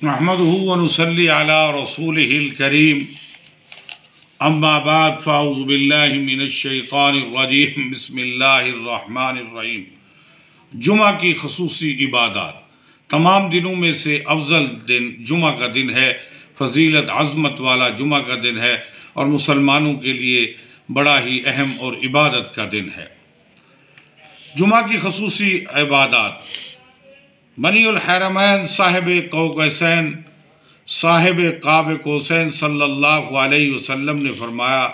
نحمدہ ونصلی علی رسولہ الکریم اما بعد فاعوذ باللہ من الشیطان الرجیم بسم اللہ الرحمن الرحیم۔ جمعہ کی خصوصی عبادات۔ تمام دنوں میں سے افضل دن جمعہ کا دن ہے، فضیلت عظمت والا جمعہ کا دن ہے اور مسلمانوں کے لیے بڑا ہی اہم اور عبادت کا دن ہے۔ جمعہ کی خصوصی عبادات۔ بنی الحرمین صاحب کوکیسین صاحب قاب کوسین صلی اللہ علیہ وسلم نے فرمایا،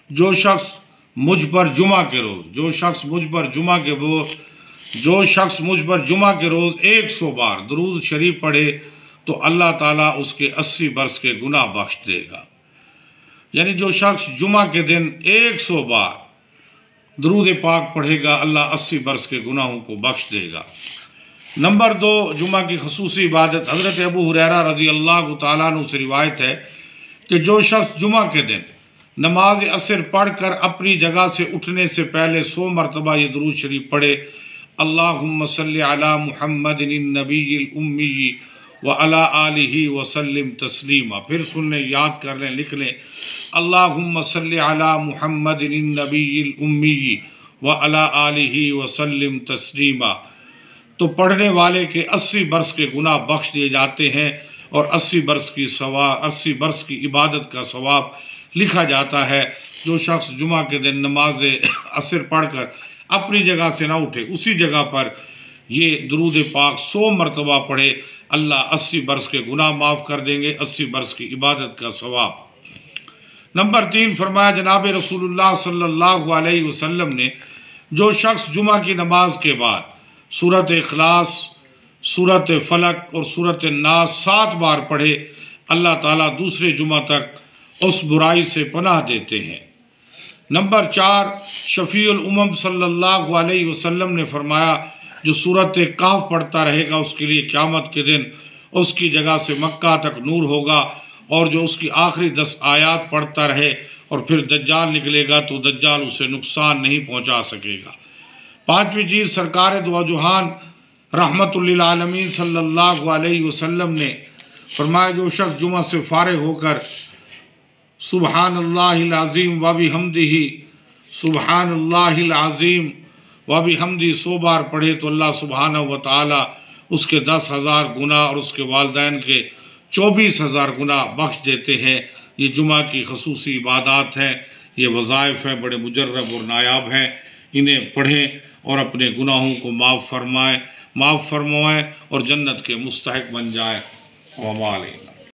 جو شخص مجھ پر جمعہ کے روز 100 بار درود شریف پڑھے تو اللہ تعالیٰ اس کے 80 برس کے گناہ بخش دے گا۔ یعنی جو شخص جمعہ کے دن 100 بار درود پاک پڑھے گا، اللہ 80 برس کے گناہوں کو بخش دے گا۔ نمبر 2، جمعہ کی خصوصی عبادت۔ حضرت ابو ہریرہ رضی اللہ تعالیٰ عنہ سے روایت ہے کہ جو شخص جمعہ کے دن نماز عصر پڑھ کر اپنی جگہ سے اٹھنے سے پہلے 100 مرتبہ یہ درود شریف پڑھے، اللہم صلی علی محمد النبی الامی وعلی آلہ وسلم تسلیما۔ پھر سن لیں، یاد کر لیں، لکھ لیں، اللہم صلی علی محمد النبی الامی وعلی آلہ وسلم تسلیما۔ تو پڑھنے والے کے 80 برس کے گناہ بخش دیے جاتے ہیں اور 80 برس کی عبادت کا ثواب لکھا جاتا ہے۔ جو شخص جمعہ کے دن نماز عصر پڑھ کر اپنی جگہ سے نہ اٹھے، اسی جگہ پر یہ درود پاک 100 مرتبہ پڑھے، اللہ 80 برس کے گناہ معاف کر دیں گے، 80 برس کی عبادت کا ثواب۔ نمبر 3، فرمایا جناب رسول اللہ صلی اللہ علیہ وسلم نے، جو شخص جمعہ کی نماز کے بعد سورۃ اخلاص، سورۃ فلق اور سورۃ الناس 7 بار پڑھے، اللہ تعالیٰ دوسرے جمعہ تک اس برائی سے پناہ دیتے ہیں۔ نمبر 4، شفیع الامم صلی اللہ علیہ وسلم نے فرمایا، جو سورۃ کہف پڑھتا رہے گا اس کے لیے قیامت کے دن اس کی جگہ سے مکہ تک نور ہوگا، اور جو اس کی آخری 10 آیات پڑھتا رہے اور پھر دجال نکلے گا تو دجال اسے نقصان نہیں پہنچا سکے گا۔ 5ویں چیز، سرکار دو جہان رحمت للعالمین صلی اللہ علیہ وسلم نے فرمایا، جو شخص جمعہ سے فارغ ہو کر سبحان اللہ العظیم و بحمدہ سبحان اللہ العظیم و بحمدہ 100 بار پڑھے تو اللہ سبحانہ و تعالی اس کے 10,000 گناہ اور اس کے والدین کے 24,000 گناہ بخش دیتے ہیں۔ یہ جمعہ کی خصوصی عبادات ہیں، یہ وظائف ہیں، بڑے مجرب اور نایاب ہیں۔ انہیں پڑھیں اور اپنے گناہوں کو معاف فرمائیں اور جنت کے مستحق بن جائیں۔ وما علینا۔